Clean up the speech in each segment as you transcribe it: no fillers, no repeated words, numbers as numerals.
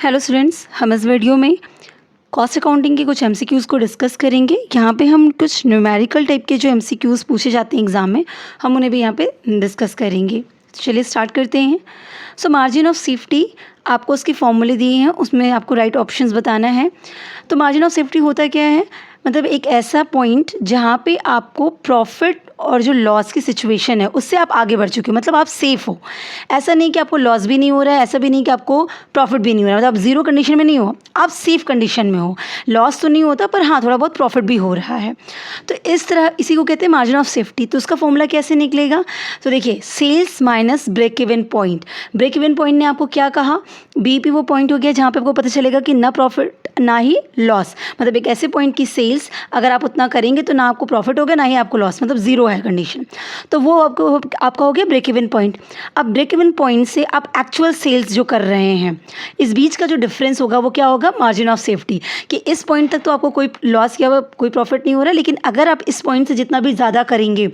Hello students, हम इस video में कॉस्ट अकाउंटिंग के कुछ एमसीक्यूज़ को डिस्कस करेंगे। यहाँ पे हम कुछ न्यूमेरिकल टाइप के जो एमसीक्यूज़ पूछे जाते हैं एग्ज़ाम में, हम उन्हें भी यहाँ पे डिस्कस करेंगे। चलिए स्टार्ट करते हैं। सो मार्जिन ऑफ सेफ्टी, आपको उसके फॉर्मूले दिए हैं, उसमें आपको राइट ऑप्शंस बताना है। तो मार्जिन ऑफ सेफ्टी होता क्या है, मतलब एक ऐसा पॉइंट जहाँ पे आपको प्रॉफिट और जो लॉस की सिचुएशन है उससे आप आगे बढ़ चुके हो, मतलब आप सेफ़ हो। ऐसा नहीं कि आपको लॉस भी नहीं हो रहा है, ऐसा भी नहीं कि आपको प्रॉफिट भी नहीं हो रहा है, मतलब आप ज़ीरो कंडीशन में नहीं हो, आप सेफ़ कंडीशन में हो। लॉस तो नहीं होता पर हाँ थोड़ा बहुत प्रॉफिट भी हो रहा है। तो इस तरह इसी को कहते हैं मार्जिन ऑफ सेफ्टी। तो उसका फॉर्मूला कैसे निकलेगा, तो देखिए sales minus break even point. Break even point ने आपको क्या कहा, बीपी वो पॉइंट हो गया जहाँ पे आपको पता चलेगा कि ना प्रॉफिट ना ही लॉस, मतलब एक ऐसे पॉइंट की सेल्स अगर आप उतना करेंगे तो ना आपको प्रॉफिट होगा ना ही आपको लॉस, मतलब ज़ीरो है कंडीशन। तो वो आपका हो गया ब्रेक इवन पॉइंट। अब ब्रेक इवन पॉइंट से आप एक्चुअल सेल्स जो कर रहे हैं इस बीच का जो डिफरेंस होगा वो क्या होगा, मार्जिन ऑफ सेफ्टी। कि इस पॉइंट तक तो आपको कोई लॉस या कोई प्रॉफिट नहीं हो रहा, लेकिन अगर आप इस पॉइंट से जितना भी ज़्यादा करेंगे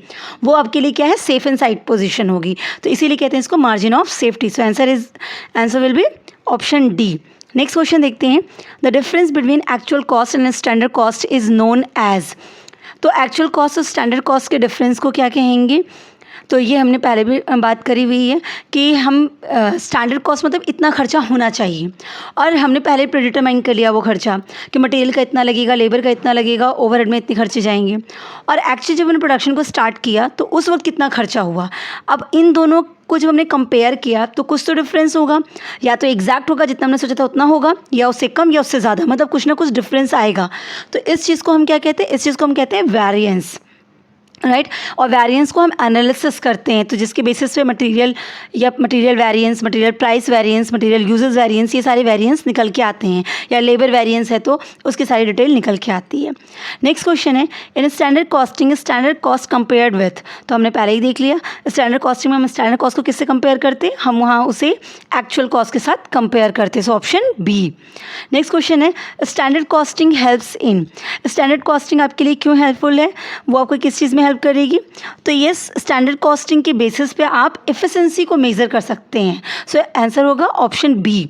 वो आपके लिए क्या है, सेफ एंड साइड पोजिशन होगी। तो इसीलिए कहते हैं इसको margin of safety. So answer will be option D. Next question देखते हैं। The difference between actual cost and standard cost is known as. तो एक्चुअल कॉस्ट और स्टैंडर्ड कॉस्ट के डिफरेंस को क्या कहेंगे, तो ये हमने पहले भी बात करी हुई है कि हम स्टैंडर्ड कॉस्ट मतलब इतना खर्चा होना चाहिए, और हमने पहले प्रीडिटरमाइन कर लिया वो खर्चा कि मटेरियल का इतना लगेगा, लेबर का इतना लगेगा, ओवरहेड में इतने खर्चे जाएंगे। और एक्चुअली जब हमने प्रोडक्शन को स्टार्ट किया तो उस वक्त कितना खर्चा हुआ। अब इन दोनों को जब हमने कंपेयर किया तो कुछ तो डिफरेंस होगा, या तो एग्जैक्ट होगा जितना हमने सोचा था उतना होगा, या उससे कम या उससे ज़्यादा, मतलब कुछ ना कुछ डिफरेंस आएगा। तो इस चीज़ को हम क्या कहते हैं, इस चीज़ को हम कहते हैं वेरिएंस, राइट। और वेरिएंस को हम एनालिसिस करते हैं, तो जिसके बेसिस पे मटेरियल या material variance, material price variance, material usages variance, ये सारे वेरिएंस निकल के आते हैं, या लेबर वेरिएंस है तो उसकी सारी डिटेल निकल के आती है। नेक्स्ट क्वेश्चन है, इन standard costing standard cost compared with. तो हमने पहले ही देख लिया, स्टैंडर्ड कॉस्टिंग में हम स्टैंडर्ड कॉस्ट को किससे कंपेयर करते हैं, हम वहाँ उसे एक्चुअल कॉस्ट के साथ कंपेयर करते हैं। So option B. Next question है, standard costing helps in. Standard costing आपके लिए क्यों हेल्पफुल है, वो आपको किस चीज़ में हेल्प करेगी, तो ये स्टैंडर्ड कॉस्टिंग के बेसिस पे आप एफिशिएंसी को मेज़र कर सकते हैं। सो आंसर होगा ऑप्शन बी,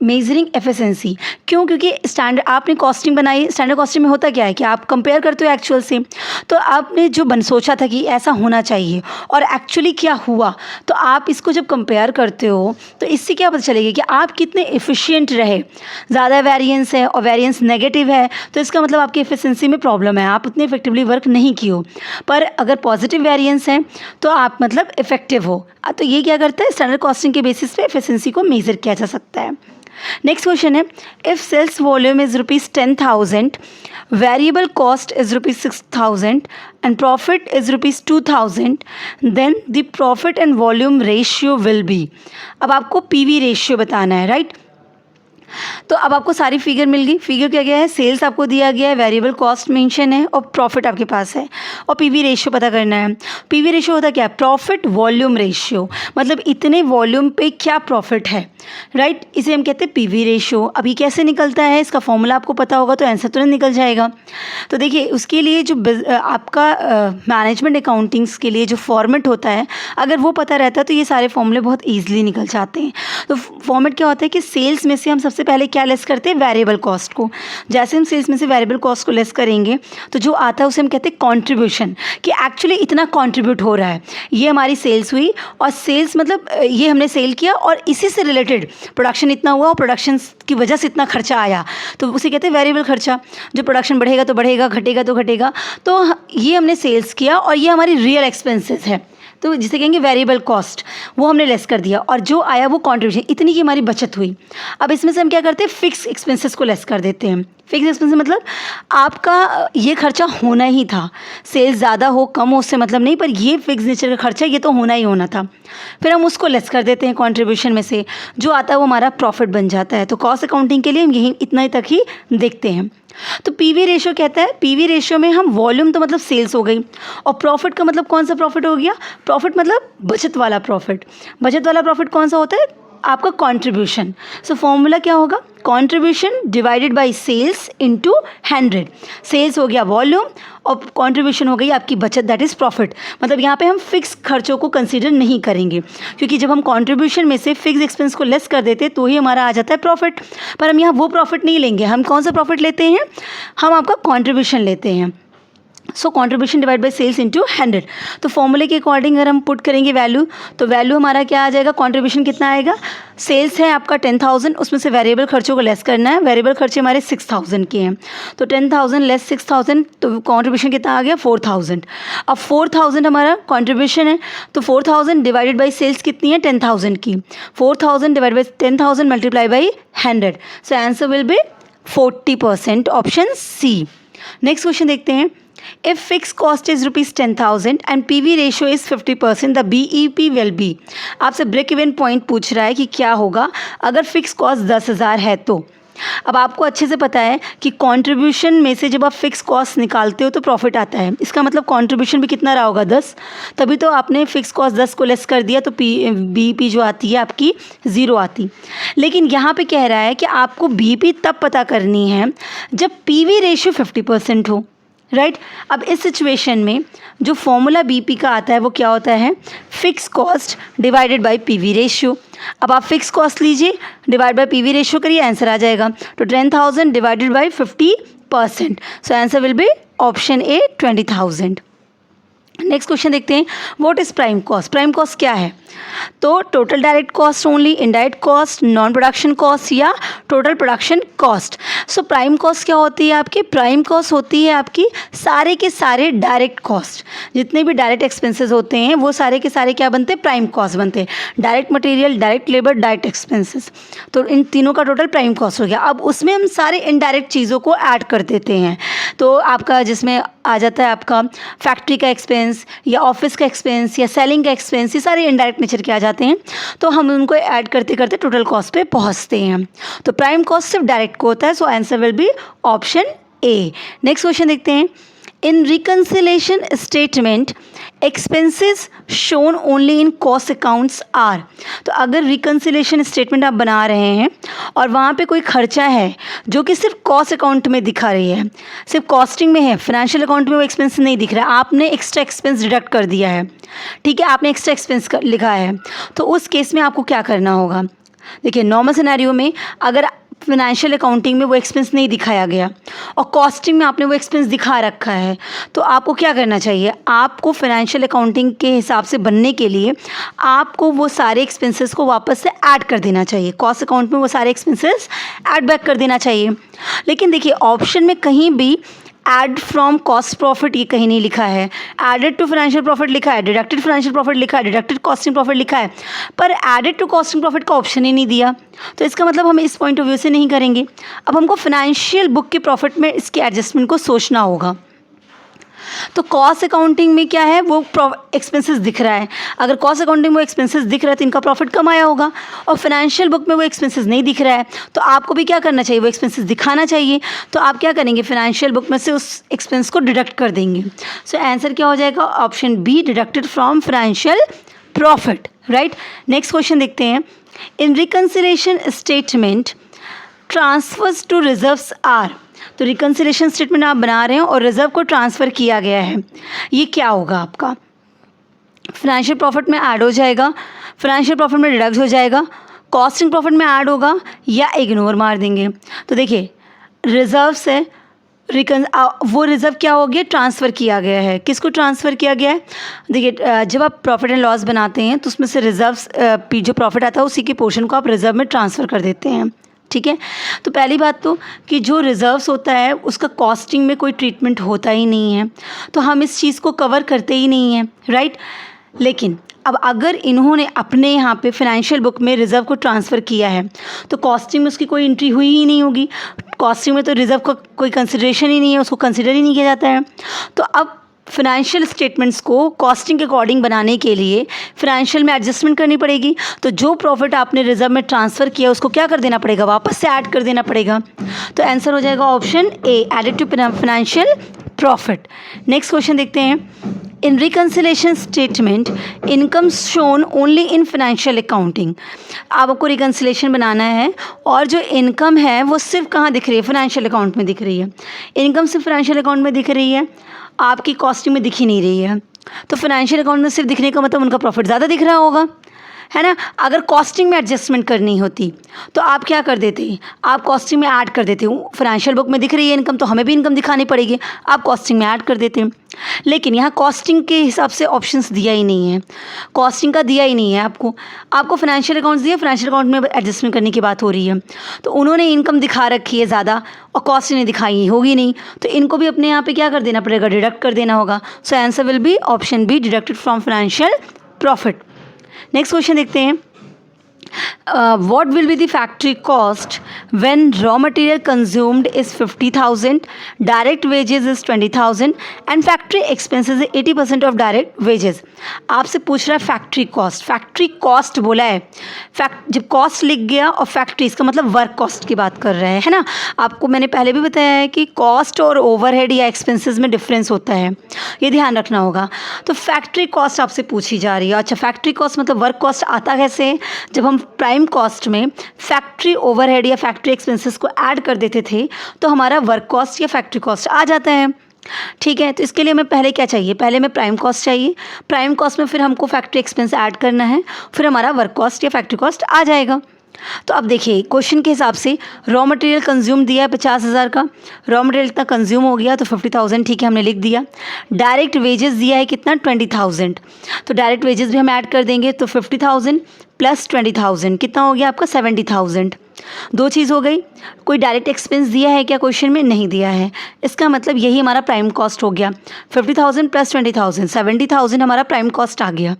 मेजरिंग एफिशिएंसी। क्यों, क्योंकि स्टैंडर्ड आपने कॉस्टिंग बनाई, स्टैंडर्ड कॉस्टिंग में होता क्या है कि आप कंपेयर करते हो एक्चुअल से, तो आपने जो सोचा था कि ऐसा होना चाहिए और एक्चुअली क्या हुआ, तो आप इसको जब कंपेयर करते हो तो इससे क्या पता चलेगा कि आप कितने एफिशिएंट रहे। ज़्यादा वेरिएंस है और वेरिएंस नेगेटिव है तो इसका मतलब आपकी एफिशिएंसी में प्रॉब्लम है, आप उतने इफेक्टिवली वर्क नहीं किए हो। पर अगर पॉजिटिव वेरिएंस है तो आप मतलब इफेक्टिव हो। तो ये क्या करता है, स्टैंडर्ड कॉस्टिंग के बेसिस पे एफिशिएंसी को मेजर किया जा सकता है। नेक्स्ट क्वेश्चन है, if sales volume is ₹10,000, variable cost is ₹6,000 and profit is ₹2,000, then the profit and volume ratio will be. अब आपको पीवी रेशियो बताना है, राइट। तो अब आपको सारी फिगर मिल गई। फिगर क्या गया है, सेल्स आपको दिया गया है, वेरिएबल कॉस्ट मेंशन है और प्रॉफिट आपके पास है, और पीवी रेशियो पता करना है। पीवी रेशियो होता क्या है, प्रॉफिट वॉल्यूम रेशियो, मतलब इतने वॉल्यूम पे क्या प्रॉफिट है, राइट। इसे हम कहते हैं पीवी रेशियो। अभी कैसे निकलता है, इसका फॉर्मूला आपको पता होगा तो आंसर तुरंत निकल जाएगा। तो देखिए उसके लिए जो आपका मैनेजमेंट अकाउंटिंग्स के लिए जो फॉर्मेट होता है, अगर वो पता रहता है तो ये सारे फॉर्मूले बहुत ईजिली निकल जाते हैं। तो फॉर्मेट क्या होता है कि सेल्स में से हम सबसे पहले क्या लेस करते हैं, वेरिएबल कॉस्ट को। जैसे हम सेल्स में से वेरिएबल कॉस्ट को लेस करेंगे तो जो आता है उसे हम कहते हैं कंट्रीब्यूशन, कि एक्चुअली इतना कंट्रीब्यूट हो रहा है, ये हमारी सेल्स हुई, और सेल्स मतलब ये हमने सेल किया और इसी से रिलेटेड प्रोडक्शन इतना हुआ और प्रोडक्शन की वजह से इतना खर्चा आया, तो उसे कहते हैं वेरिएबल खर्चा। जो प्रोडक्शन बढ़ेगा तो बढ़ेगा, घटेगा तो घटेगा, तो ये हमने सेल्स किया और ये हमारी रियल एक्सपेंसेस है, तो जिसे कहेंगे वेरिएबल कॉस्ट, वो हमने लेस कर दिया, और जो आया वो कंट्रीब्यूशन, इतनी की हमारी बचत हुई। अब इसमें से हम क्या करते हैं, फिक्स एक्सपेंसेस को लेस कर देते हैं। फिक्स एक्सपेंसेस मतलब आपका ये खर्चा होना ही था, सेल्स ज़्यादा हो कम हो उससे मतलब नहीं, पर ये फिक्स नेचर का खर्चा ये तो होना ही होना था। फिर हम उसको लेस कर देते हैं कंट्रीब्यूशन में से, जो आता है वो हमारा प्रॉफिट बन जाता है। तो कॉस्ट अकाउंटिंग के लिए हम यही इतना ही तक ही देखते हैं। तो पीवी रेशियो कहता है, पीवी रेशियो में हम वॉल्यूम तो मतलब सेल्स हो गई, और प्रॉफिट का मतलब कौन सा प्रॉफिट हो गया, प्रॉफिट मतलब बचत वाला प्रॉफिट। बचत वाला प्रॉफिट कौन सा होता है, आपका कंट्रीब्यूशन। सो फॉर्मूला क्या होगा, contribution divided by sales into 100। Sales हो गया वॉल्यूम और कंट्रीब्यूशन हो गई आपकी बचत, दैट इज़ प्रॉफिट। मतलब यहाँ पे हम फिक्स खर्चों को कंसीडर नहीं करेंगे, क्योंकि जब हम कंट्रीब्यूशन में से फिक्स एक्सपेंस को लेस कर देते तो ही हमारा आ जाता है प्रॉफिट। पर हम यहाँ वो प्रॉफिट नहीं लेंगे, हम कौन सा प्रॉफिट लेते हैं, हम आपका कंट्रीब्यूशन लेते हैं। So contribution divide by sales into 100। तो फॉर्मूले के अकॉर्डिंग अगर हम पुट करेंगे वैल्यू, तो वैल्यू हमारा क्या आ जाएगा, कंट्रीब्यूशन कितना आएगा, सेल्स है आपका 10,000, उसमें से वेरिएबल खर्चों को लेस करना है। वेरिएबल खर्चे हमारे 6,000 के हैं, तो 10,000 लेस 6,000, तो कंट्रीब्यूशन कितना आ गया 4,000। अब 4,000 हमारा कंट्रीब्यूशन है, तो 4,000 डिवाइडेड बाई सेल्स कितनी है 10,000 की, 4,000 divide by 10,000 multiply by 100। So answer will be 40%, option C. Next question देखते हैं। If fixed cost is rupees 10,000 and PV ratio is 50%, the BEP will be। आपसे ब्रेक इवन पॉइंट पूछ रहा है कि क्या होगा अगर फिक्स कॉस्ट 10,000 है। तो अब आपको अच्छे से पता है कि कंट्रीब्यूशन में से जब आप फिक्स कॉस्ट निकालते हो तो प्रॉफिट आता है, इसका मतलब कंट्रीब्यूशन भी कितना रहा होगा 10, तभी तो आपने फिक्स कॉस्ट 10 को लेस कर दिया, तो BEP जो आती है आपकी 0 आती। लेकिन यहाँ पे कह रहा है कि आपको BEP तब पता करनी है जब PV रेशियो 50% हो, राइट। अब इस सिचुएशन में जो फॉर्मूला बीपी का आता है वो क्या होता है, fix cost divided by PV ratio. अब आप फिक्स कॉस्ट लीजिए, डिवाइड बाय पीवी रेशियो करिए, आंसर आ जाएगा। तो 10,000 divided by 50%, so answer will be option A 20,000। Next question देखते हैं, what is prime cost. Prime cost क्या है, तो total direct cost only, indirect cost, non production cost या total production cost. So prime cost क्या होती है आपकी, प्राइम कॉस्ट होती है आपकी सारे के सारे डायरेक्ट कॉस्ट, जितने भी डायरेक्ट एक्सपेंसेस होते हैं वो सारे के सारे क्या बनते हैं, प्राइम कॉस्ट बनते हैं। Direct material, direct labour, direct expenses, तो इन तीनों का टोटल प्राइम कॉस्ट हो गया। अब उसमें हम सारे इनडायरेक्ट चीज़ों को ऐड कर देते हैं, तो आपका जिसमें आ जाता है आपका फैक्ट्री का एक्सपेंस या ऑफिस का एक्सपेंस या सेलिंग का एक्सपेंस, ये सारे इनडायरेक्ट नेचर के आ जाते हैं, तो हम उनको ऐड करते करते टोटल कॉस्ट पे पहुंचते हैं। तो प्राइम कॉस्ट सिर्फ डायरेक्ट को होता है, so answer will be option A. Next question देखते हैं, in reconciliation statement expenses shown only in cost accounts are. तो अगर रिकन्सिलेशन स्टेटमेंट आप बना रहे हैं और वहाँ पे कोई खर्चा है जो कि सिर्फ कॉस्ट अकाउंट में दिखा रही है, सिर्फ कॉस्टिंग में है, फाइनेंशियल अकाउंट में वो एक्सपेंस नहीं दिख रहा है, आपने एक्स्ट्रा एक्सपेंस डिडक्ट कर दिया है, ठीक है, आपने एक्स्ट्रा एक्सपेंस लिखा है, तो उस केस में आपको क्या करना होगा। देखिए नॉर्मल सिनेरियो में अगर फाइनेंशियल अकाउंटिंग में वो एक्सपेंस नहीं दिखाया गया और कॉस्टिंग में आपने वो एक्सपेंस दिखा रखा है, तो आपको क्या करना चाहिए, आपको फाइनेंशियल अकाउंटिंग के हिसाब से बनने के लिए आपको वो सारे एक्सपेंसेस को वापस से ऐड कर देना चाहिए, कॉस्ट अकाउंट में वो सारे एक्सपेंसेस ऐड बैक कर देना चाहिए। लेकिन देखिए ऑप्शन में कहीं भी एड फ्रॉम कॉस्ट प्रॉफिट ये कहीं नहीं लिखा है, एडेड टू फाइनेंशियल प्रॉफिट लिखा है, डिडक्टेड फाइनेंशियल प्रॉफिट लिखा है, डिडक्टेड कॉस्टिंग प्रॉफिट लिखा है, पर एडेड टू कॉस्टिंग प्रॉफिट का ऑप्शन ही नहीं दिया, तो इसका मतलब हम इस पॉइंट ऑफ व्यू से नहीं करेंगे। अब हमको फाइनेंशियल बुक के प्रॉफिट में इसके एडजस्टमेंट को सोचना होगा। तो कॉस्ट अकाउंटिंग में क्या है, वो एक्सपेंसेस दिख रहा है, अगर कॉस्ट अकाउंटिंग में वो एक्सपेंसेस दिख रहा है तो इनका प्रॉफिट कम आया होगा, और फाइनेंशियल बुक में वो एक्सपेंसेस नहीं दिख रहा है, तो आपको भी क्या करना चाहिए, वो एक्सपेंसेस दिखाना चाहिए। तो आप क्या करेंगे, फाइनेंशियल बुक में से उस एक्सपेंस को डिडक्ट कर देंगे। सो आंसर क्या हो जाएगा, option B, deducted from financial profit, right. Next question देखते हैं, in reconciliation statement transfers to reserves are. तो रिकन्सिलेशन स्टेटमेंट आप बना रहे हैं और रिजर्व को ट्रांसफ़र किया गया है, ये क्या होगा आपका, फाइनेंशियल प्रॉफिट में ऐड हो जाएगा, फाइनेंशियल प्रॉफिट में डिडक्ट हो जाएगा, कॉस्टिंग प्रॉफिट में ऐड होगा, या इग्नोर मार देंगे। तो देखिए रिजर्व से वो रिज़र्व क्या हो गया, ट्रांसफ़र किया गया है, किसको ट्रांसफ़र किया गया है। देखिए जब आप प्रॉफिट एंड लॉस बनाते हैं तो उसमें से रिजर्व्स जो प्रॉफिट आता है उसी के पोर्शन को आप रिजर्व में ट्रांसफ़र कर देते हैं, ठीक है। तो पहली बात तो कि जो रिजर्व्स होता है उसका कॉस्टिंग में कोई ट्रीटमेंट होता ही नहीं है, तो हम इस चीज़ को कवर करते ही नहीं हैं, राइट। लेकिन अब अगर इन्होंने अपने यहाँ पे फाइनेंशियल बुक में रिज़र्व को ट्रांसफ़र किया है तो कॉस्टिंग में उसकी कोई एंट्री हुई ही नहीं होगी, कॉस्टिंग में तो रिज़र्व का कोई कंसिडरेशन ही नहीं है, उसको कंसिडर ही नहीं किया जाता है। तो अब फाइनेंशियल स्टेटमेंट्स को कॉस्टिंग के अकॉर्डिंग बनाने के लिए फाइनेंशियल में एडजस्टमेंट करनी पड़ेगी, तो जो प्रॉफिट आपने रिजर्व में ट्रांसफ़र किया उसको क्या कर देना पड़ेगा, वापस से ऐड कर देना पड़ेगा। तो आंसर हो जाएगा option A, added to financial profit. Next question देखते हैं, in reconciliation statement income shown only in financial accounting. आपको रिकन्सिलेशन बनाना है और जो इनकम है वो सिर्फ कहाँ दिख रही है, फाइनेंशियल अकाउंट में दिख रही है। इनकम सिर्फ फाइनेंशियल अकाउंट में दिख रही है, आपकी कॉस्टिंग में दिख ही नहीं रही है। तो फाइनेंशियल अकाउंट में सिर्फ दिखने का मतलब उनका प्रॉफिट ज़्यादा दिख रहा होगा, है ना। अगर कॉस्टिंग में एडजस्टमेंट करनी होती तो आप क्या कर देते, आप कॉस्टिंग में ऐड कर देते हो। फाइनेंशियल बुक में दिख रही है इनकम तो हमें भी इनकम दिखानी पड़ेगी, आप कॉस्टिंग में ऐड कर देते हैं। लेकिन यहाँ कॉस्टिंग के हिसाब से ऑप्शंस दिया ही नहीं है, कॉस्टिंग का दिया ही नहीं है आपको फाइनेंशियल अकाउंट्स दिया, फाइनेंशियल अकाउंट में एडजस्टमेंट करने की बात हो रही है। तो उन्होंने इनकम दिखा रखी है ज़्यादा और कॉस्ट नहीं दिखाई होगी नहीं, तो इनको भी अपने यहाँ पे क्या कर देना पड़ेगा, डिडक्ट कर देना होगा। So answer will be option B, deducted from financial profit. Next question देखते हैं। What will be the factory cost when raw material consumed is 50,000, direct wages is 20,000 and factory expenses is 80% of direct wages। आपसे पूछ रहा है factory cost, factory cost बोला है, जब cost लिख गया और फैक्ट्री इसका मतलब वर्क कॉस्ट की बात कर रहे हैं, है ना। आपको मैंने पहले भी बताया है कि कॉस्ट और ओवरहेड या एक्सपेंसेस में डिफरेंस होता है, ये ध्यान रखना होगा। तो फैक्ट्री कॉस्ट आपसे पूछी जा रही है। अच्छा, फैक्ट्री कॉस्ट मतलब वर्क कॉस्ट आता कैसे, जब हम प्राइम कॉस्ट में फैक्ट्री ओवरहेड या फैक्ट्री एक्सपेंसेस को ऐड कर देते थे तो हमारा वर्क कॉस्ट या फैक्ट्री कॉस्ट आ जाता है। ठीक है, तो इसके लिए हमें पहले क्या चाहिए, पहले हमें प्राइम कॉस्ट चाहिए, प्राइम कॉस्ट में फिर हमको फैक्ट्री एक्सपेंस ऐड करना है, फिर हमारा वर्क कॉस्ट या फैक्ट्री कॉस्ट आ जाएगा। तो अब देखिए क्वेश्चन के हिसाब से रॉ मटेरियल कंज्यूम दिया है 50,000 का, रॉ मटेरियल इतना कंज्यूम हो गया तो 50,000 ठीक है हमने लिख दिया। डायरेक्ट वेजेस दिया है कितना 20,000, तो डायरेक्ट वेजेस भी हम ऐड कर देंगे तो 50,000 प्लस 20,000 कितना हो गया आपका 70,000। दो चीज़ हो गई। कोई डायरेक्ट एक्सपेंस दिया है क्या क्वेश्चन में, नहीं दिया है, इसका मतलब यही हमारा प्राइम कॉस्ट हो गया। 50,000 प्लस 20,000 70,000 हमारा प्राइम कॉस्ट आ गया।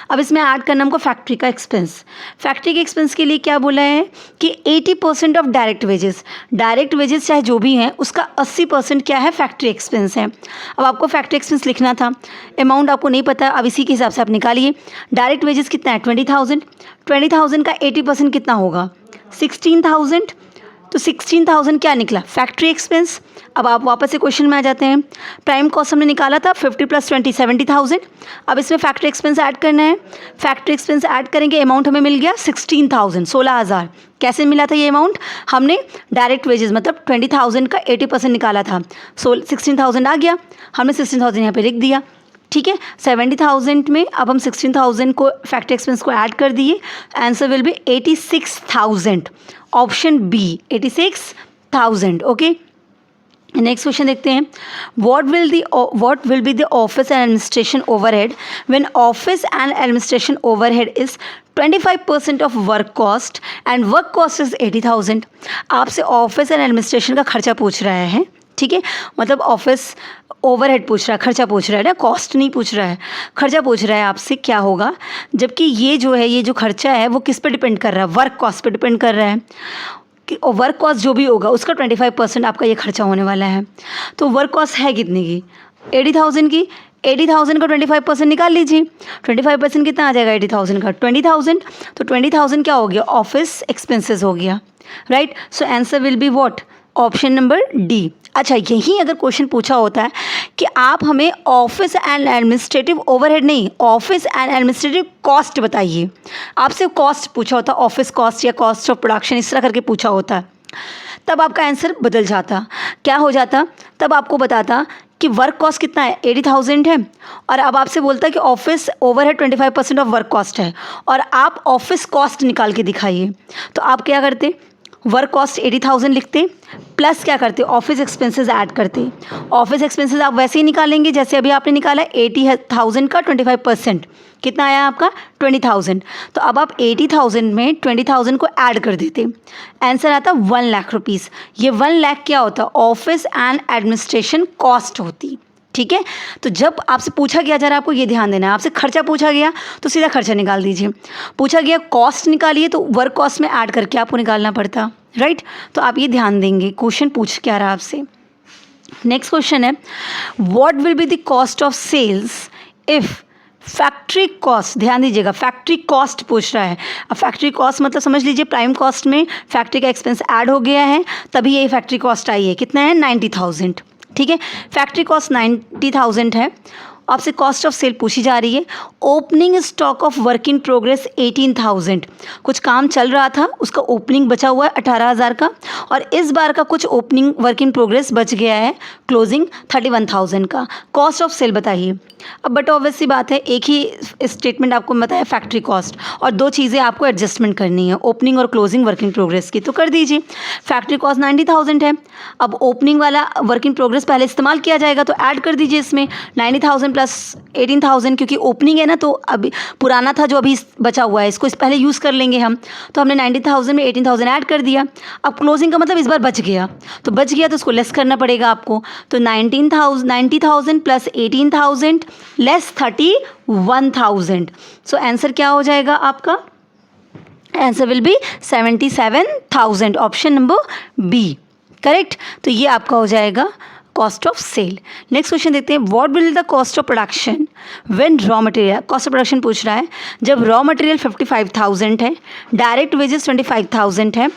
अब इसमें ऐड करना हमको फैक्ट्री का एक्सपेंस। फैक्ट्री के एक्सपेंस के लिए क्या बोला है कि 80% of direct wages, direct wages चाहे जो भी हैं उसका 80% क्या है, फैक्ट्री एक्सपेंस है। अब आपको फैक्ट्री एक्सपेंस लिखना था, अमाउंट आपको नहीं पता, अब इसी के हिसाब से आप निकालिए। डायरेक्ट वेजेस कितना है 20,000, 20,000 का 80% कितना होगा 16,000, तो 16,000 क्या निकला फैक्ट्री एक्सपेंस। अब आप वापस से क्वेश्चन में आ जाते हैं। प्राइम कॉस्ट हमने निकाला था 50 प्लस 20 70,000। अब इसमें फैक्ट्री एक्सपेंस ऐड करना है, फैक्ट्री एक्सपेंस ऐड करेंगे, अमाउंट हमें मिल गया 16,000 16,000। कैसे मिला था ये अमाउंट, हमने डायरेक्ट वेजेस मतलब 20,000 का 80% निकाला था, 16,000 आ गया, हमने 16,000 यहाँ पे लिख दिया। ठीक है, 70,000 में अब हम 16,000 को फैक्ट्री एक्सपेंस को ऐड कर दिए, answer will be 86,000, option B 86,000। Okay, next question देखते हैं। What will be the office and administration overhead when office and administration overhead is 25% of work cost and work cost is 80,000। आपसे office and administration का खर्चा पूछ रहा है, ठीक है, मतलब ऑफिस ओवरहेड पूछ रहा है, खर्चा पूछ रहा है ना, कॉस्ट नहीं पूछ रहा है, खर्चा पूछ रहा है आपसे क्या होगा, जबकि ये जो है ये जो खर्चा है वो किस पे डिपेंड कर रहा है, वर्क कॉस्ट पे डिपेंड कर रहा है कि वर्क कॉस्ट जो भी होगा उसका 25% आपका ये खर्चा होने वाला है। तो वर्क कॉस्ट है कितने की 80,000 की, 80,000 का 25% निकाल लीजिए, 25% कितना आ जाएगा 80,000 का 20,000, तो 20,000 क्या हो गया ऑफिस एक्सपेंसेस हो गया, right. So answer will be what, option number D. अच्छा, यही अगर क्वेश्चन पूछा होता है कि आप हमें ऑफिस एंड एडमिनिस्ट्रेटिव ओवरहेड नहीं, ऑफिस एंड एडमिनिस्ट्रेटिव कॉस्ट बताइए, आपसे कॉस्ट पूछा होता, ऑफिस कॉस्ट या कॉस्ट ऑफ प्रोडक्शन इस तरह करके पूछा होता, तब आपका आंसर बदल जाता, क्या हो जाता, तब आपको बताता कि वर्क कॉस्ट कितना है 80,000 है, और अब आपसे बोलता है कि office overhead 25% of work cost है, और आप ऑफिस कॉस्ट निकाल के दिखाइए। तो आप क्या करते, वर्क कॉस्ट 80,000 लिखते प्लस क्या करते ऑफिस एक्सपेंसेस ऐड करते। ऑफिस एक्सपेंसेस आप वैसे ही निकालेंगे जैसे अभी आपने निकाला 80,000 का 25% कितना आया आपका 20,000, तो अब आप 80,000 में 20,000 को ऐड कर देते, आंसर आता 1 लाख रुपीज़। ये 1 लाख क्या होता ऑफिस एंड एडमिनिस्ट्रेशन कॉस्ट होती, ठीक है। तो जब आपसे पूछा गया, जरा आपको ये ध्यान देना है, आपसे खर्चा पूछा गया तो सीधा खर्चा निकाल दीजिए, पूछा गया कॉस्ट निकालिए तो वर्क कॉस्ट में ऐड करके आपको निकालना पड़ता, राइट। तो आप ये ध्यान देंगे क्वेश्चन पूछ क्या रहा आपसे। नेक्स्ट क्वेश्चन है what will be the cost of sales if factory cost, ध्यान दीजिएगा फैक्ट्री कॉस्ट पूछ रहा है। अब फैक्ट्री कॉस्ट मतलब समझ लीजिए प्राइम कॉस्ट में फैक्ट्री का एक्सपेंस ऐड हो गया है तभी ये फैक्ट्री कॉस्ट आई है, कितना है 90,000, ठीक है। फैक्ट्री कॉस्ट 90,000 है आपसे कॉस्ट ऑफ सेल पूछी जा रही है। Opening stock of work in progress 18,000, कुछ काम चल रहा था, उसका ओपनिंग बचा हुआ है 18,000 का, और इस बार का कुछ ओपनिंग वर्क इन प्रोग्रेस बच गया है क्लोजिंग 31,000 का। कॉस्ट ऑफ सेल बताइए। अब बट ऑब्वियस सी बात है, एक ही स्टेटमेंट आपको बताया फैक्ट्री कॉस्ट, और दो चीज़ें आपको एडजस्टमेंट करनी है, ओपनिंग और क्लोजिंग वर्क इन प्रोग्रेस की, तो कर दीजिए। फैक्ट्री कॉस्ट 90,000 है, अब ओपनिंग वाला वर्क इन प्रोग्रेस पहले इस्तेमाल किया जाएगा, तो ऐड कर दीजिए इसमें 90,000 प्लस 18,000, क्योंकि ओपनिंग है ना, तो अभी पुराना था जो अभी बचा हुआ है, इसको इस पहले यूज़ कर लेंगे हम, तो हमने 90,000 में 18,000 ऐड कर दिया। अब क्लोजिंग का मतलब इस बार बच गया, तो बच गया तो उसको लेस करना पड़ेगा आपको, तो 90,000 प्लस 18,000 लेस 31,000। सो आंसर क्या हो जाएगा आपका? Answer will be 77,000, option number B correct. तो ये आपका हो जाएगा cost of sale. Next question देखते हैं, what will the cost of production when raw material, cost of production पूछ रहा है जब रॉ मटेरियल 55,000 है, डायरेक्ट वेजेस 25,000 है,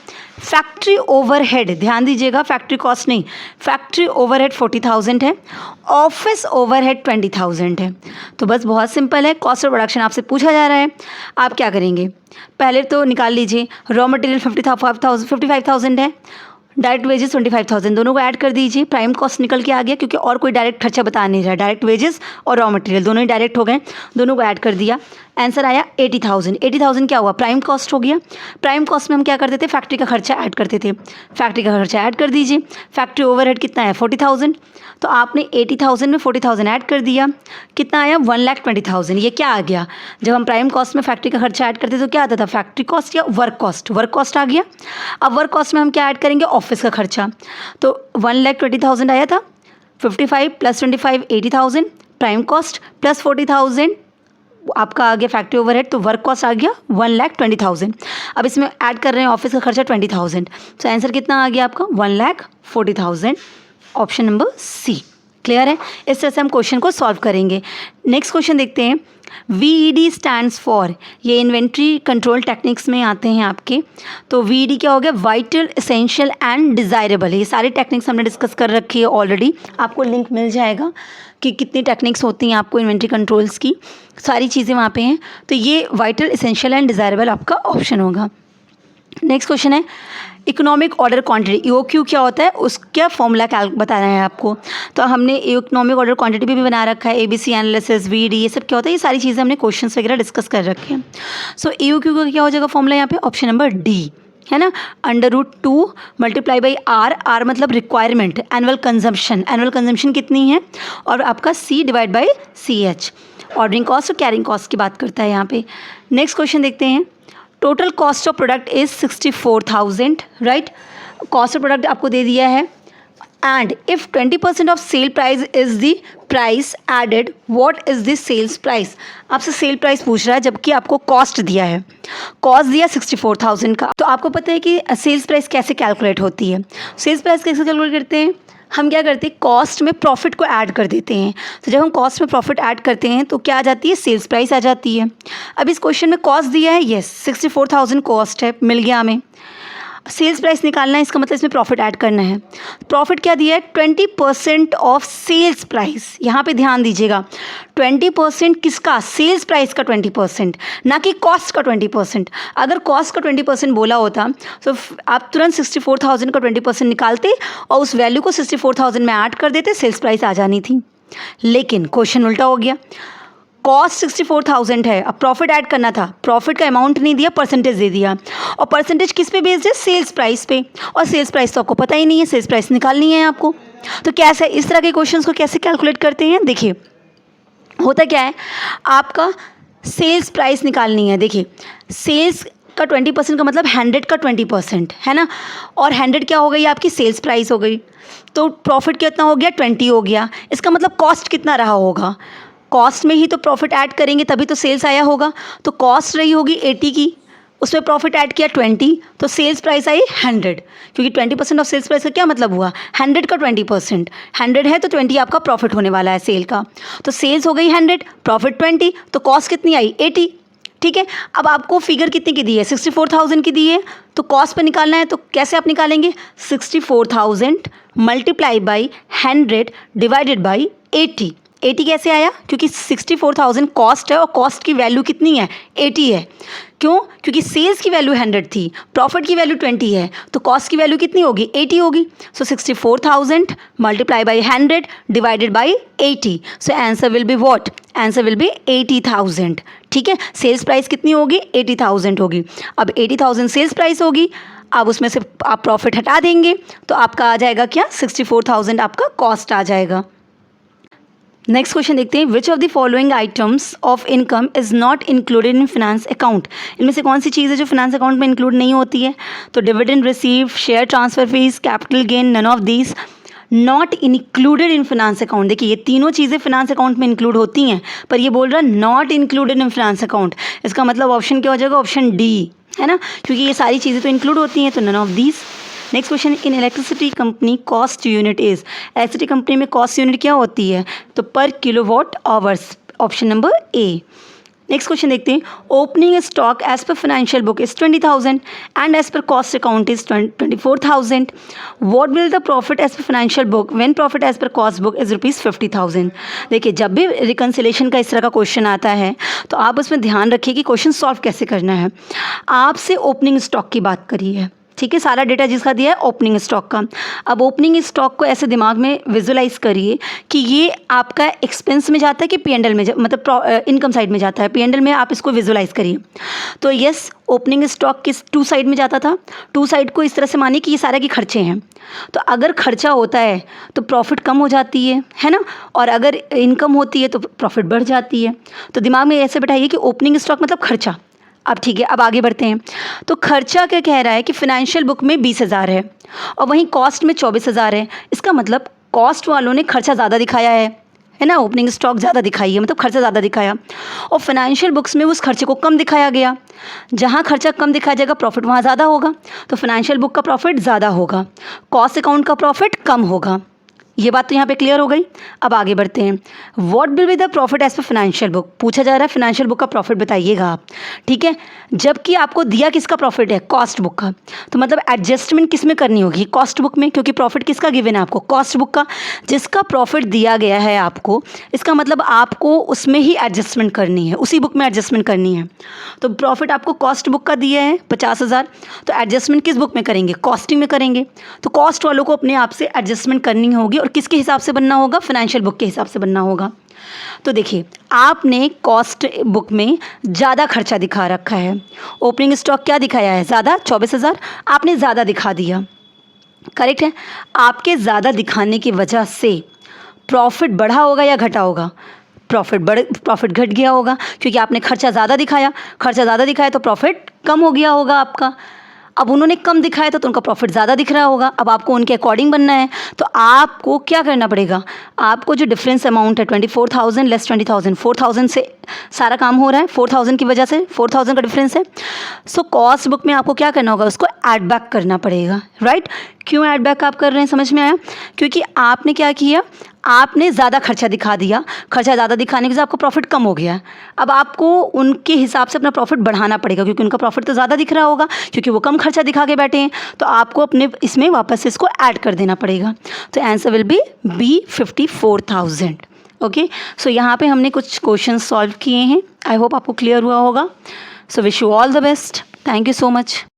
फैक्ट्री ओवरहेड, ध्यान दीजिएगा फैक्ट्री कॉस्ट नहीं, फैक्ट्री ओवरहेड 40,000 है, ऑफिस ओवरहेड 20,000 है। तो बस बहुत सिंपल है, कॉस्ट ऑफ प्रोडक्शन आपसे पूछा जा रहा है, आप क्या करेंगे, पहले तो निकाल लीजिए, रॉ मटेरियल 55,000 है, डायरेक्ट वेजेस 25,000, दोनों को ऐड कर दीजिए, प्राइम कॉस्ट निकल के आ गया, क्योंकि और कोई डायरेक्ट खर्चा बता नहीं रहा, डायरेक्ट वेजेस और रॉ मटेरियल दोनों ही डायरेक्ट हो गए, दोनों को ऐड कर दिया, आंसर आया 80,000। 80,000 क्या हुआ? प्राइम कॉस्ट हो गया। प्राइम कॉस्ट में हम क्या करते थे? फैक्ट्री का खर्चा ऐड करते थे, फैक्ट्री का खर्चा ऐड कर दीजिए। फैक्ट्री ओवरहेड कितना है? 40,000, तो आपने 80,000 में 40,000 ऐड कर दिया, कितना आया? 1,20,000। ये क्या आ गया? जब हम प्राइम कॉस्ट में फैक्ट्री का खर्चा ऐड करते तो क्या आता था? फैक्ट्री कॉस्ट या वर्क कॉस्ट, वर्क कॉस्ट आ गया। अब वर्क कॉस्ट में हम क्या ऐड करेंगे? ऑफिस का खर्चा, तो 1,20,000 आया था, 55 प्लस 25 80,000, प्राइम कॉस्ट प्लस 40,000 आपका आ गया फैक्ट्री ओवरहेड, तो वर्क कॉस्ट आ गया 1,20,000। अब इसमें ऐड कर रहे हैं ऑफिस का खर्चा 20,000, तो आंसर कितना आ गया आपका? 1,40,000, ऑप्शन नंबर सी। क्लियर है? इस तरह से हम क्वेश्चन को सॉल्व करेंगे। नेक्स्ट क्वेश्चन देखते हैं, VED स्टैंड्स फॉर, ये इन्वेंट्री कंट्रोल टेक्निक्स में आते हैं आपके, तो VED क्या हो गया? Vital, essential and desirable. ये सारी टेक्निक्स हमने डिस्कस कर रखी है ऑलरेडी, आपको लिंक मिल जाएगा कि कितनी टेक्निक्स होती हैं आपको इन्वेंट्री कंट्रोल्स की, सारी चीज़ें वहाँ पे हैं। तो ये वाइटल, एसेंशियल एंड डिज़ायरेबल आपका ऑप्शन होगा। नेक्स्ट क्वेश्चन है, इकोनॉमिक ऑर्डर क्वांटिटी, EOQ क्या होता है, उसका फॉर्मूला क्या बताना है आपको। तो हमने इकोनॉमिक ऑर्डर क्वांटिटी भी बना रखा है, ABC एनालिसिस, VED, ये सब क्या होता है, ये सारी चीज़ें हमने क्वेश्चंस वगैरह डिस्कस कर रखे हैं। सो EOQ का क्या हो जाएगा फॉर्मूला यहाँ पे? ऑप्शन नंबर डी, है ना, √2 मल्टीप्लाई बाई आर मतलब रिक्वायरमेंट, एनुअल कंजम्पशन कितनी है, और आपका C divide by CH, ordering cost और कैरिंग कॉस्ट की बात करता है यहाँ पे। नेक्स्ट क्वेश्चन देखते हैं, total cost of product is 64,000, right. Cost of product आपको दे दिया है, and if 20% of sale price is the price added, what is the sales price. आपसे सेल प्राइस पूछ रहा है, जबकि आपको कॉस्ट दिया है, कॉस्ट दिया 64,000 का। तो आपको पता है कि सेल्स प्राइस कैसे कैलकुलेट होती है। सेल्स प्राइस कैसे कैलकुलेट करते हैं? हम क्या करते हैं, कॉस्ट में प्रॉफिट को ऐड कर देते हैं। तो जब हम कॉस्ट में प्रॉफिट ऐड करते हैं तो क्या आ जाती है? सेल्स प्राइस आ जाती है। अब इस क्वेश्चन में कॉस्ट दिया है, यस 64,000 कॉस्ट है, मिल गया हमें। सेल्स प्राइस निकालना है, इसका मतलब इसमें प्रॉफिट ऐड करना है। प्रॉफिट क्या दिया है? 20% ऑफ सेल्स प्राइस। यहाँ पे ध्यान दीजिएगा, 20% किसका? सेल्स प्राइस का 20%, ना कि कॉस्ट का 20%। अगर कॉस्ट का 20% बोला होता तो आप तुरंत 64,000 का 20% निकालते और उस वैल्यू को 64,000 में ऐड कर देते, सेल्स प्राइस आ जानी थी। लेकिन क्वेश्चन उल्टा हो गया, कॉस्ट 64,000 है, अब प्रॉफिट ऐड करना था, प्रॉफिट का अमाउंट नहीं दिया, परसेंटेज दे दिया, और परसेंटेज किस पे बेस्ड है? सेल्स प्राइस पे, और सेल्स प्राइस तो आपको पता ही नहीं है, सेल्स प्राइस निकालनी है आपको। तो कैसे इस तरह के क्वेश्चंस को कैसे कैलकुलेट करते हैं? देखिए होता क्या है, आपका सेल्स प्राइस निकालनी है। देखिए सेल्स का 20% का मतलब 100 का 20%, है ना, और 100 क्या हो गई? आपकी सेल्स प्राइस हो गई, तो प्रॉफिट कितना हो गया? 20 हो गया। इसका मतलब कॉस्ट कितना रहा होगा? कॉस्ट में ही तो प्रॉफिट ऐड करेंगे तभी तो सेल्स आया होगा। तो कॉस्ट रही होगी 80 की, उसमें प्रॉफिट ऐड किया 20, तो सेल्स प्राइस आई 100, क्योंकि 20% ऑफ सेल्स प्राइस का क्या मतलब हुआ? 100 का 20%, 100 है तो 20 आपका प्रॉफिट होने वाला है सेल का। तो सेल्स हो गई 100, प्रॉफिट 20, तो कॉस्ट कितनी आई? 80। ठीक है, अब आपको फिगर कितने की दी है? 64,000 की दी है, तो कॉस्ट पर निकालना है, तो कैसे आप निकालेंगे? 64,000 मल्टीप्लाई बाई 100 डिवाइडेड बाई 80। 80 कैसे आया? क्योंकि 64,000 कॉस्ट है और कॉस्ट की वैल्यू कितनी है? 80 है। क्यों? क्योंकि सेल्स की वैल्यू 100 थी, प्रॉफिट की वैल्यू 20 है, तो कॉस्ट की वैल्यू कितनी होगी? 80 होगी। सो 64,000 multiply by 100 divided by 80। So answer will be what? Answer will B 80,000। ठीक है, सेल्स प्राइस कितनी होगी? 80,000 होगी। अब 80,000 सेल्स प्राइस होगी, अब उसमें से आप प्रॉफिट हटा देंगे तो आपका आ जाएगा क्या? 64,000 आपका कॉस्ट आ जाएगा। नेक्स्ट क्वेश्चन देखते हैं, which of the following items of income is not included in finance account? इनमें से कौन सी चीज़ है जो फाइनेंस अकाउंट में इंक्लूड नहीं होती है? तो dividend receive, share transfer fees, capital gain, none of these not included in finance account. देखिए ये तीनों चीज़ें फाइनेंस अकाउंट में इंक्लूड होती हैं, पर ये बोल रहा है not included in finance account. इसका मतलब ऑप्शन क्या हो जाएगा? ऑप्शन डी, है ना, क्योंकि ये सारी चीज़ें तो इंक्लूड होती हैं, तो none of these. Next question, in electricity company cost unit is? Electricity company में कॉस्ट यूनिट क्या होती है? तो per kilowatt hours, option number A. Next question देखते हैं, opening stock as per financial book is 20,000 and as per cost account is 24,000। What will the profit as per financial book when profit as per cost book is ₹50,000? देखिए जब भी reconciliation का इस तरह का question आता है तो आप उसमें ध्यान रखिए कि क्वेश्चन सॉल्व कैसे करना है। आपसे ओपनिंग स्टॉक की बात करी है, ठीक है, सारा डेटा जिसका दिया है ओपनिंग स्टॉक का। अब ओपनिंग स्टॉक को ऐसे दिमाग में विजुलाइज करिए कि ये आपका एक्सपेंस में जाता है कि P&L में मतलब इनकम साइड में जाता है। P&L में आप इसको विजुलाइज करिए। तो यस, ओपनिंग स्टॉक किस टू साइड में जाता था? टू साइड को इस तरह से मानिए कि ये सारे के खर्चे हैं, तो अगर खर्चा होता है तो प्रॉफिट कम हो जाती है ना, और अगर इनकम होती है तो प्रॉफिट बढ़ जाती है। तो दिमाग में ऐसे बैठाइए कि ओपनिंग स्टॉक मतलब खर्चा। अब ठीक है, अब आगे बढ़ते हैं। तो खर्चा क्या कह रहा है कि फाइनेंशियल बुक में 20,000 है और वहीं कॉस्ट में 24,000 है। इसका मतलब कॉस्ट वालों ने खर्चा ज़्यादा दिखाया है ना, ओपनिंग स्टॉक ज़्यादा दिखाई है, मतलब खर्चा ज़्यादा दिखाया, और फाइनेंशियल बुक्स में उस खर्चे को कम दिखाया गया। जहाँ खर्चा कम दिखाया जाएगा प्रॉफिट वहाँ ज़्यादा होगा, तो फाइनेंशियल बुक का प्रॉफिट ज़्यादा होगा, कॉस्ट अकाउंट का प्रॉफिट कम होगा। ये बात तो यहाँ पे क्लियर हो गई। अब आगे बढ़ते हैं, what will be the profit as per financial book? पूछा जा रहा है फाइनेंशियल बुक का प्रॉफिट बताइएगा आप, ठीक है, जबकि आपको दिया किसका प्रॉफिट है? कॉस्ट बुक का। तो मतलब एडजस्टमेंट किस में करनी होगी? कॉस्ट बुक में, क्योंकि प्रॉफिट किसका गिवन है आपको? कॉस्ट बुक का। जिसका प्रॉफिट दिया गया है आपको, इसका मतलब आपको उसमें ही एडजस्टमेंट करनी है, उसी बुक में एडजस्टमेंट करनी है। तो प्रॉफिट आपको कॉस्ट बुक का दिया है 50,000, तो एडजस्टमेंट किस बुक में करेंगे? कॉस्टिंग में करेंगे। तो कॉस्ट वालों को अपने आप से एडजस्टमेंट करनी होगी, और किसके हिसाब से बनना होगा? फाइनेंशियल बुक के हिसाब से बनना होगा। तो देखिए आपने कॉस्ट बुक में ज़्यादा खर्चा दिखा रखा है, ओपनिंग स्टॉक क्या दिखाया है? ज़्यादा, 24,000 आपने ज़्यादा दिखा दिया, करेक्ट है। आपके ज़्यादा दिखाने की वजह से प्रॉफिट बढ़ा होगा या घटा होगा? प्रॉफिट घट गया होगा, क्योंकि आपने खर्चा ज़्यादा दिखाया तो प्रॉफिट कम हो गया होगा आपका। अब उन्होंने कम दिखाया था तो उनका प्रॉफिट ज़्यादा दिख रहा होगा। अब आपको उनके अकॉर्डिंग बनना है, तो आपको क्या करना पड़ेगा? आपको जो डिफरेंस अमाउंट है 24,000 लेस 20,000, 4,000 से सारा काम हो रहा है, 4,000 की वजह से 4,000 का डिफरेंस है। सो कॉस्ट बुक में आपको क्या करना होगा? उसको ऐड बैक करना पड़ेगा, राइट। क्यों ऐड बैक आप कर रहे हैं, समझ में आया? क्योंकि आपने क्या किया, आपने ज़्यादा खर्चा दिखा दिया, खर्चा ज़्यादा दिखाने की वजह से आपको प्रॉफिट कम हो गया। अब आपको उनके हिसाब से अपना प्रॉफिट बढ़ाना पड़ेगा, क्योंकि उनका प्रॉफिट तो ज़्यादा दिख रहा होगा, क्योंकि वो कम खर्चा दिखा के बैठे हैं, तो आपको अपने इसमें वापस से इसको ऐड कर देना पड़ेगा। तो answer will be B 54,000। Okay, so यहाँ पे हमने कुछ क्वेश्चन सॉल्व किए हैं। आई होप आपको क्लियर हुआ होगा। So wish you all the best. Thank you so much.